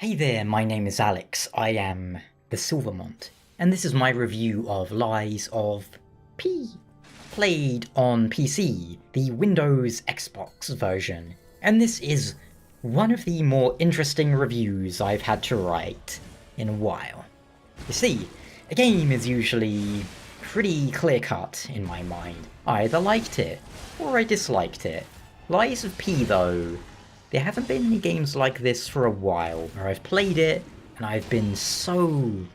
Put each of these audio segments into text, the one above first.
Hey there, my name is Alex, I am the Silver Mont, and this is my review of Lies of P, played on PC, the Windows Xbox version, and this is one of the more interesting reviews I've had to write in a while. You see, a game is usually pretty clear-cut in my mind. I either liked it, or I disliked it. Lies of P, though, there haven't been any games like this for a while, where I've played it, and I've been so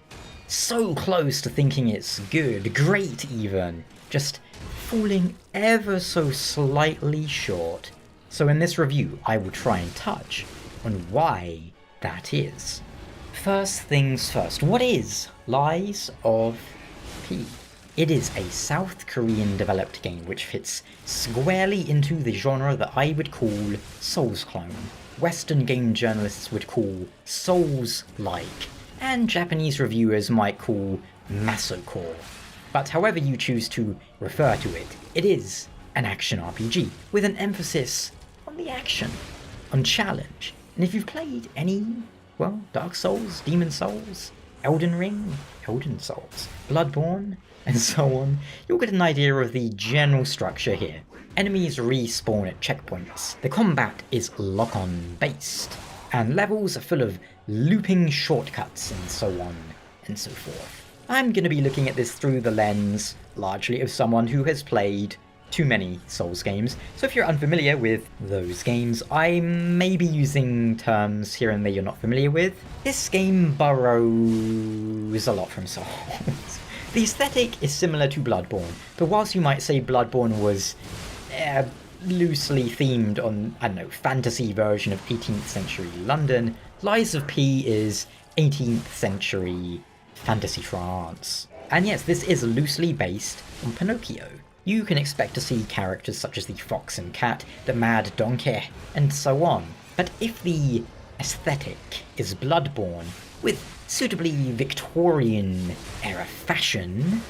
close to thinking it's good, great even, just falling ever so slightly short. So in this review, I will try and touch on why that is. First things first, what is Lies of P? It is a South Korean developed game which fits squarely into the genre that I would call Souls clone, Western game journalists would call Souls-like, and Japanese reviewers might call Masocore. But however you choose to refer to it, it is an action RPG with an emphasis on the action, on challenge. And if you've played any, well, Dark Souls, Demon Souls, Elden Ring, Elden Souls, Bloodborne, and so on, you'll get an idea of the general structure here. Enemies respawn at checkpoints, the combat is lock-on based, and levels are full of looping shortcuts and so on and so forth. I'm going to be looking at this through the lens, largely of someone who has played too many Souls games, so if you're unfamiliar with those games, I may be using terms here and there you're not familiar with. This game borrows a lot from Souls. The aesthetic is similar to Bloodborne, but whilst you might say Bloodborne was loosely themed on, I don't know, fantasy version of 18th century London, Lies of P is 18th century fantasy France. And yes, this is loosely based on Pinocchio. You can expect to see characters such as the fox and cat, the mad donkey, and so on. But if the aesthetic is Bloodborne, with suitably Victorian-era fashion,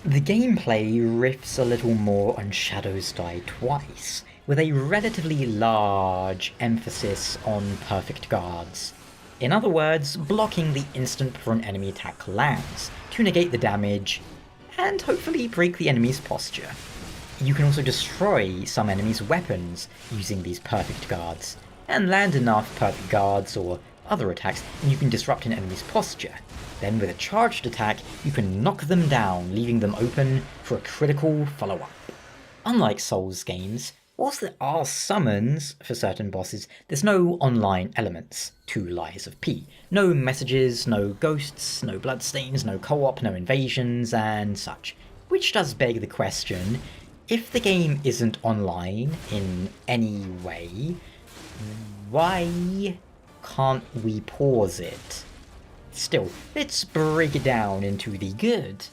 the gameplay riffs a little more on Shadows Die Twice, with a relatively large emphasis on perfect guards. In other words, blocking the instant before an enemy attack lands, to negate the damage, and hopefully break the enemy's posture. You can also destroy some enemies' weapons using these perfect guards, and land enough perfect guards or other attacks and you can disrupt an enemy's posture. Then with a charged attack, you can knock them down, leaving them open for a critical follow-up. Unlike Souls games, whilst there are summons for certain bosses, there's no online elements to Lies of P. No messages, no ghosts, no bloodstains, no co-op, no invasions, and such. Which does beg the question, if the game isn't online in any way, why can't we pause it? Still, let's break it down into the good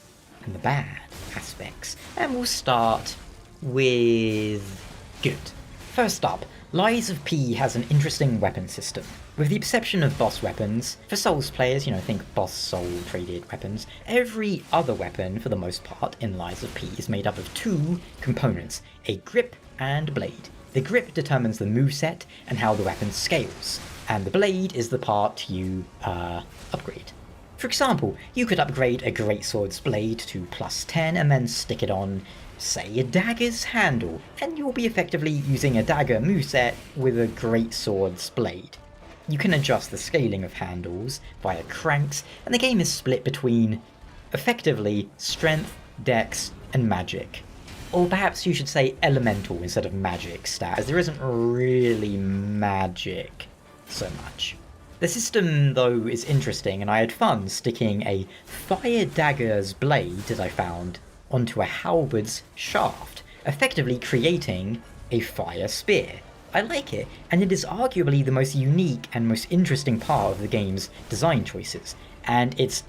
and the bad aspects, and we'll start with good. First up, Lies of P has an interesting weapon system. With the exception of boss weapons, for Souls players, think boss soul traded weapons, every other weapon, for the most part, in Lies of P is made up of two components, a grip and blade. The grip determines the moveset and how the weapon scales, and the blade is the part you upgrade. For example, you could upgrade a greatsword's blade to +10 and then stick it on, say, a dagger's handle, and you'll be effectively using a dagger moveset with a greatsword's blade. You can adjust the scaling of handles via cranks, and the game is split between, effectively, strength, dex, and magic. Or perhaps you should say elemental instead of magic stats, as there isn't really magic so much. The system, though, is interesting, and I had fun sticking a fire dagger's blade that I found onto a halberd's shaft, effectively creating a fire spear. I like it, and it is arguably the most unique and most interesting part of the game's design choices, and it's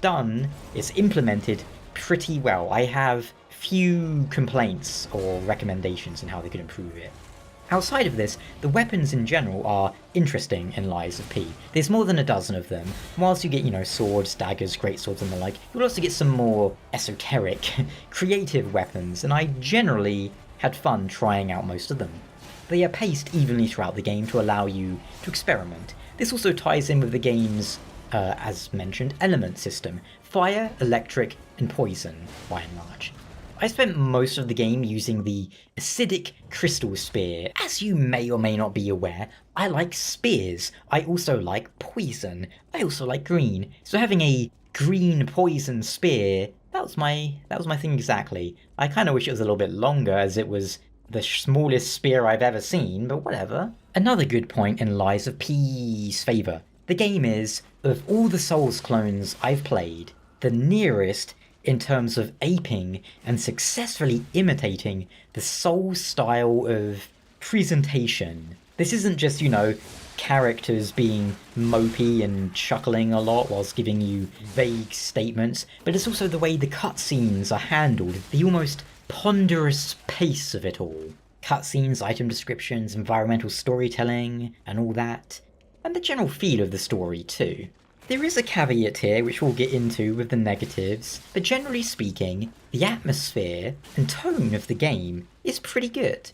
implemented pretty well. I have few complaints or recommendations on how they could improve it. Outside of this, the weapons in general are interesting in Lies of P. There's more than a dozen of them. Whilst you get, swords, daggers, greatswords and the like, you'll also get some more esoteric, creative weapons, and I generally had fun trying out most of them. They are paced evenly throughout the game to allow you to experiment, This also ties in with the game's, as mentioned, element system: fire, electric, and poison, by and large. I spent most of the game using the acidic crystal spear. As you may or may not be aware, I like spears. I also like poison. I also like green. So having a green poison spear, that was my thing exactly. I kind of wish it was a little bit longer, as it was the smallest spear I've ever seen, but whatever. Another good point in Lies of P's favour: the game is, of all the Souls clones I've played, the nearest in terms of aping and successfully imitating the Souls style of presentation. This isn't just, characters being mopey and chuckling a lot whilst giving you vague statements, but it's also the way the cutscenes are handled, the almost ponderous pace of it all. Cutscenes, item descriptions, environmental storytelling, and all that. And the general feel of the story too. There is a caveat here which we'll get into with the negatives, but generally speaking, the atmosphere and tone of the game is pretty good.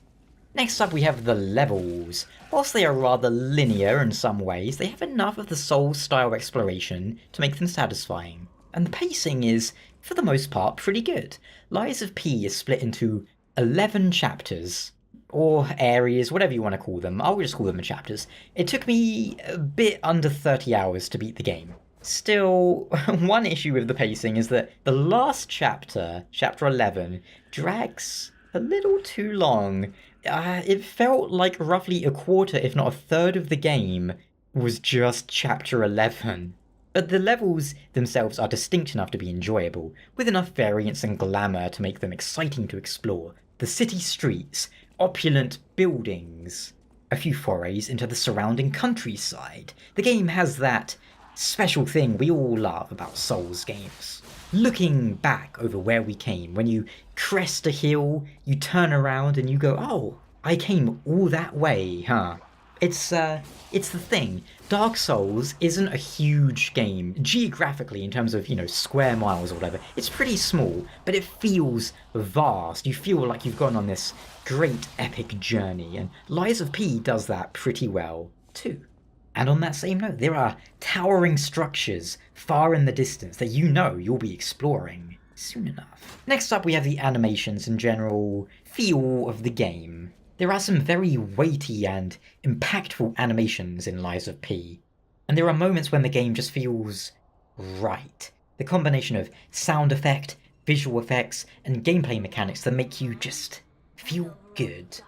Next up we have the levels. Whilst they are rather linear in some ways, they have enough of the Souls-style exploration to make them satisfying. And the pacing is, for the most part, pretty good. Lies of P is split into 11 chapters, or areas, whatever you want to call them. I'll just call them chapters. It took me a bit under 30 hours to beat the game. Still, one issue with the pacing is that the last chapter, chapter 11, drags a little too long. It felt like roughly a quarter, if not a third of the game was just chapter 11. But the levels themselves are distinct enough to be enjoyable, with enough variance and glamour to make them exciting to explore. The city streets, opulent buildings, a few forays into the surrounding countryside. The game has that special thing we all love about Souls games. Looking back over where we came, when you crest a hill, you turn around and you go, oh, I came all that way, huh? It's the thing. Dark Souls isn't a huge game, geographically, in terms of, square miles or whatever. It's pretty small, but it feels vast. You feel like you've gone on this great epic journey, and Lies of P does that pretty well, too. And on that same note, there are towering structures far in the distance that you'll be exploring soon enough. Next up, we have the animations and general feel of the game. There are some very weighty and impactful animations in Lies of P, and there are moments when the game just feels right. The combination of sound effect, visual effects, and gameplay mechanics that make you just feel good.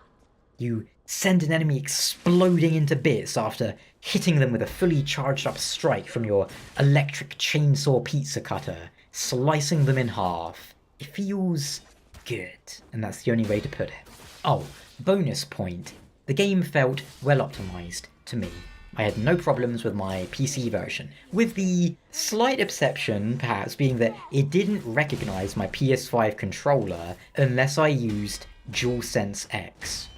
You send an enemy exploding into bits after hitting them with a fully charged up strike from your electric chainsaw pizza cutter, slicing them in half. It feels good, and that's the only way to put it. Oh, bonus point. The game felt well optimized to me. I had no problems with my PC version, with the slight exception perhaps being that it didn't recognize my PS5 controller unless I used DualSense X,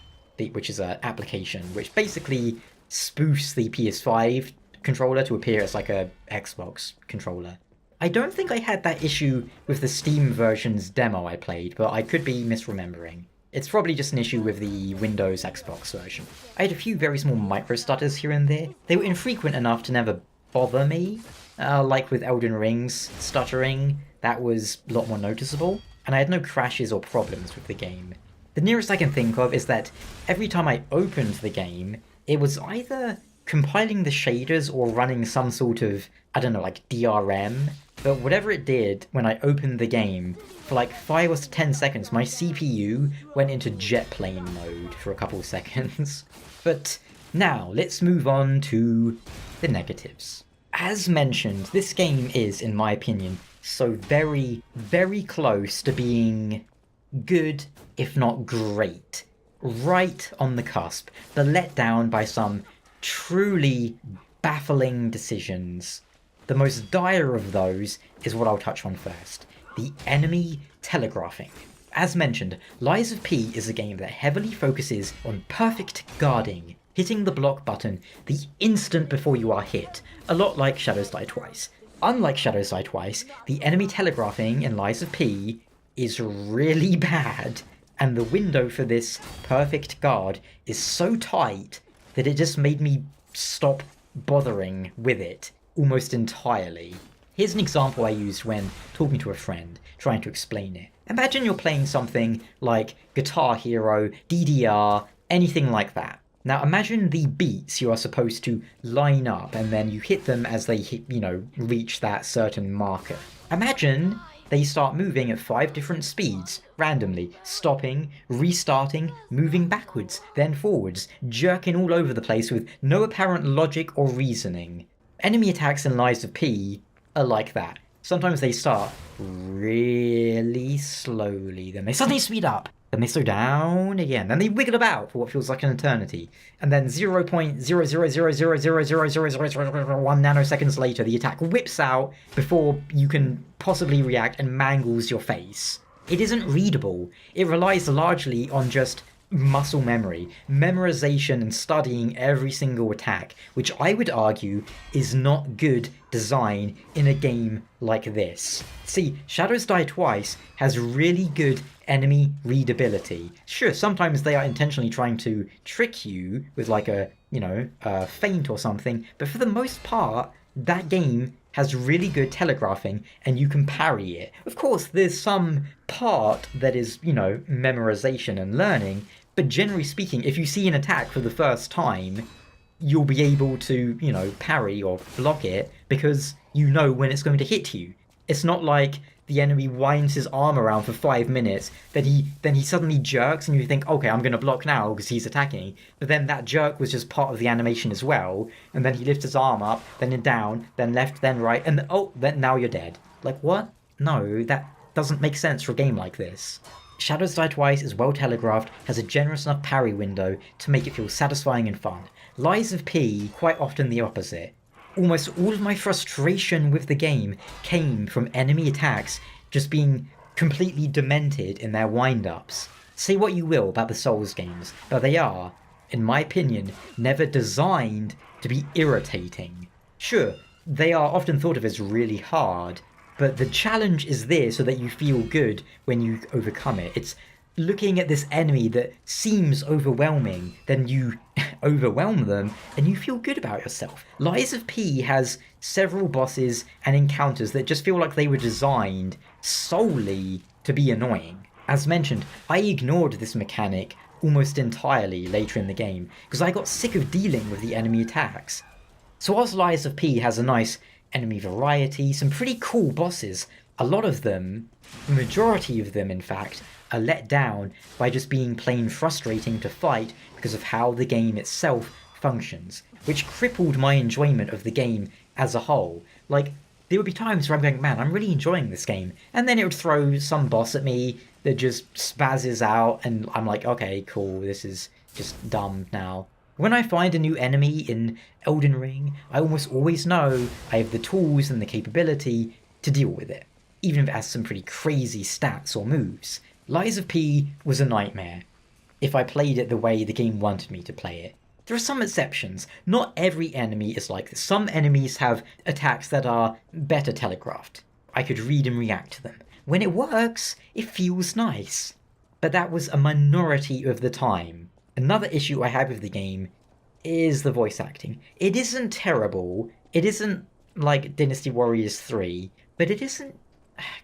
which is an application which basically spoofs the PS5 controller to appear as like a Xbox controller. I don't think I had that issue with the Steam version's demo I played, but I could be misremembering. It's probably just an issue with the Windows Xbox version. I had a few very small micro stutters here and there. They were infrequent enough to never bother me. Like with Elden Ring's stuttering, that was a lot more noticeable, and I had no crashes or problems with the game. The nearest I can think of is that every time I opened the game, it was either compiling the shaders or running some sort of, like DRM, but whatever it did when I opened the game, for like 5 or 10 seconds, my CPU went into jet plane mode for a couple of seconds. But now, let's move on to the negatives. As mentioned, this game is, in my opinion, so very, very close to being good, if not great. Right on the cusp, but let down by some truly baffling decisions. The most dire of those is what I'll touch on first: the enemy telegraphing. As mentioned, Lies of P is a game that heavily focuses on perfect guarding, hitting the block button the instant before you are hit, a lot like Shadows Die Twice. Unlike Shadows Die Twice, the enemy telegraphing in Lies of P is really bad, and the window for this perfect guard is so tight that it just made me stop bothering with it almost entirely. Here's an example I used when talking to a friend, trying to explain it. Imagine you're playing something like Guitar Hero, DDR, anything like that. Now imagine the beats you are supposed to line up and then you hit them as they hit, reach that certain marker. Imagine they start moving at 5 different speeds, randomly, stopping, restarting, moving backwards, then forwards, jerking all over the place with no apparent logic or reasoning. Enemy attacks in Lies of P are like that. Sometimes they start really slowly, then they suddenly speed up, then they slow down again, then they wiggle about for what feels like an eternity, and then 0.00000000001 nanoseconds later the attack whips out before you can possibly react and mangles your face. It isn't readable. It relies largely on just muscle memory, memorization and studying every single attack, which I would argue is not good design in a game like this. See, Shadows Die Twice has really good enemy readability. Sure, sometimes they are intentionally trying to trick you with like a feint or something, but for the most part, that game has really good telegraphing and you can parry it. Of course, there's some part that is, memorization and learning, but generally speaking, if you see an attack for the first time, you'll be able to, parry or block it because you know when it's going to hit you. It's not like the enemy winds his arm around for 5 minutes, then he suddenly jerks and you think, okay, I'm going to block now because he's attacking. But then that jerk was just part of the animation as well, and then he lifts his arm up, then down, then left, then right, and then now you're dead. Like, what? No, that doesn't make sense for a game like this. Shadows Die Twice is well telegraphed, has a generous enough parry window to make it feel satisfying and fun. Lies of P, quite often the opposite. Almost all of my frustration with the game came from enemy attacks just being completely demented in their wind-ups. Say what you will about the Souls games, but they are, in my opinion, never designed to be irritating. Sure, they are often thought of as really hard, but the challenge is there so that you feel good when you overcome it. It's looking at this enemy that seems overwhelming, then you overwhelm them and you feel good about yourself. Lies of P has several bosses and encounters that just feel like they were designed solely to be annoying. As mentioned, I ignored this mechanic almost entirely later in the game because I got sick of dealing with the enemy attacks. So whilst Lies of P has a nice enemy variety, some pretty cool bosses, a lot of them, the majority of them in fact, are let down by just being plain frustrating to fight because of how the game itself functions, which crippled my enjoyment of the game as a whole. Like, there would be times where I'm going, man, I'm really enjoying this game, and then it would throw some boss at me that just spazzes out, and I'm like, okay, cool, this is just dumb now. When I find a new enemy in Elden Ring, I almost always know I have the tools and the capability to deal with it, even if it has some pretty crazy stats or moves. Lies of P was a nightmare, if I played it the way the game wanted me to play it. There are some exceptions. Not every enemy is like this. Some enemies have attacks that are better telegraphed. I could read and react to them. When it works, it feels nice. But that was a minority of the time. Another issue I have with the game is the voice acting. It isn't terrible. It isn't like Dynasty Warriors 3, but it isn't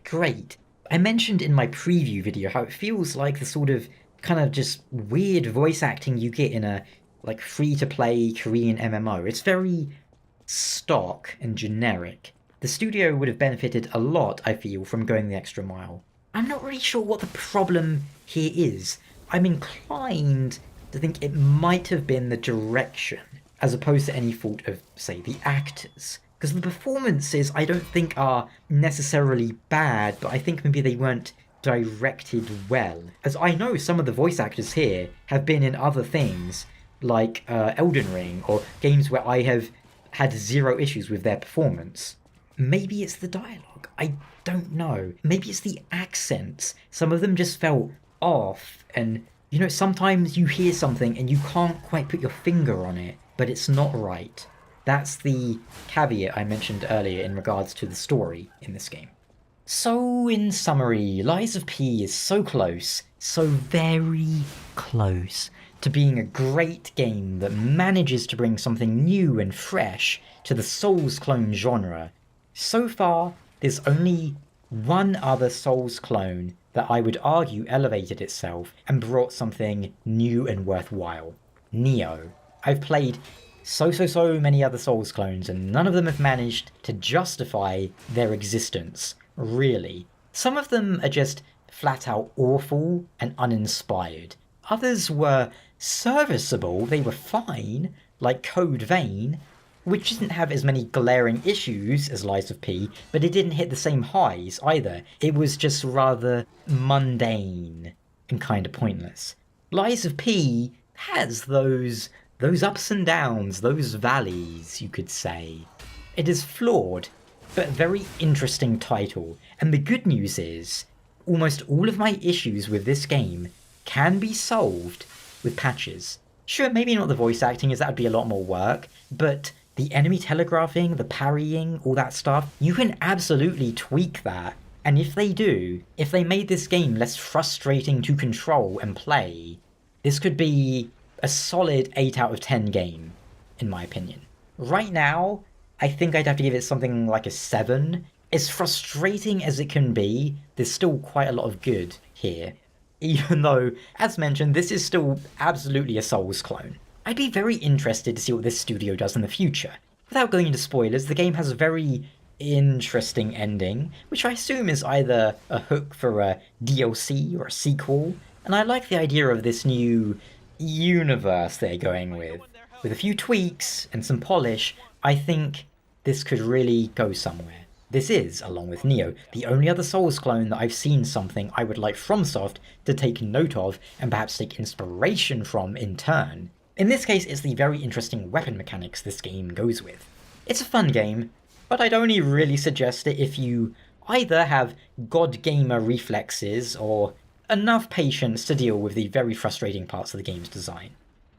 great. I mentioned in my preview video how it feels like the sort of kind of just weird voice acting you get in a like free-to-play Korean MMO. It's very stock and generic. The studio would have benefited a lot, I feel, from going the extra mile. I'm not really sure what the problem here is. I'm inclined to think it might have been the direction, as opposed to any fault of, say, the actors. Because the performances I don't think are necessarily bad, but I think maybe they weren't directed well. As I know some of the voice actors here have been in other things, like Elden Ring, or games where I have had zero issues with their performance. Maybe it's the dialogue, I don't know. Maybe it's the accents. Some of them just felt off, and sometimes you hear something and you can't quite put your finger on it, but it's not right. That's the caveat I mentioned earlier in regards to the story in this game. So, in summary, Lies of P is so close, so very close to being a great game that manages to bring something new and fresh to the Souls clone genre, so far there's only one other Souls clone that I would argue elevated itself and brought something new and worthwhile. Neo. I've played so many other Souls clones and none of them have managed to justify their existence, really. Some of them are just flat out awful and uninspired. Others were serviceable, they were fine, like Code Vein, which didn't have as many glaring issues as Lies of P, but it didn't hit the same highs either. It was just rather mundane and kind of pointless. Lies of P has those ups and downs, those valleys, you could say. It is flawed, but a very interesting title, and the good news is, almost all of my issues with this game can be solved with patches. Sure, maybe not the voice acting, as that would be a lot more work, but the enemy telegraphing, the parrying, all that stuff, you can absolutely tweak that. And if they do, if they made this game less frustrating to control and play, this could be a solid 8 out of 10 game, in my opinion. Right now, I think I'd have to give it something like a 7. As frustrating as it can be, there's still quite a lot of good here. Even though, as mentioned, this is still absolutely a Souls clone. I'd be very interested to see what this studio does in the future. Without going into spoilers, the game has a very interesting ending, which I assume is either a hook for a DLC or a sequel, and I like the idea of this new universe they're going with. With a few tweaks and some polish, I think this could really go somewhere. This is, along with Neo, the only other Souls clone that I've seen something I would like FromSoft to take note of and perhaps take inspiration from in turn. In this case, it's the very interesting weapon mechanics this game goes with. It's a fun game, but I'd only really suggest it if you either have god gamer reflexes or enough patience to deal with the very frustrating parts of the game's design.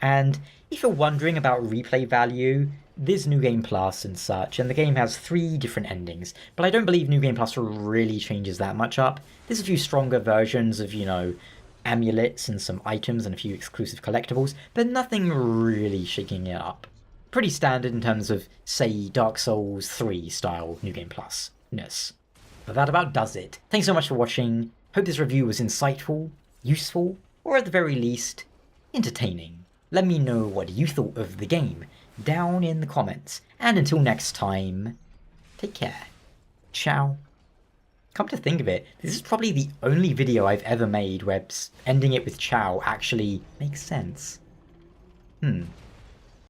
And if you're wondering about replay value, there's New Game Plus and such, and the game has 3 different endings, but I don't believe New Game Plus really changes that much up. There's a few stronger versions of, amulets and some items and a few exclusive collectibles, but nothing really shaking it up. Pretty standard in terms of, say, Dark Souls 3 style New Game Plus-ness. But that about does it. Thanks so much for watching. Hope this review was insightful, useful, or at the very least, entertaining. Let me know what you thought of the game down in the comments. And until next time, take care. Ciao. Come to think of it, this is probably the only video I've ever made where ending it with ciao actually makes sense.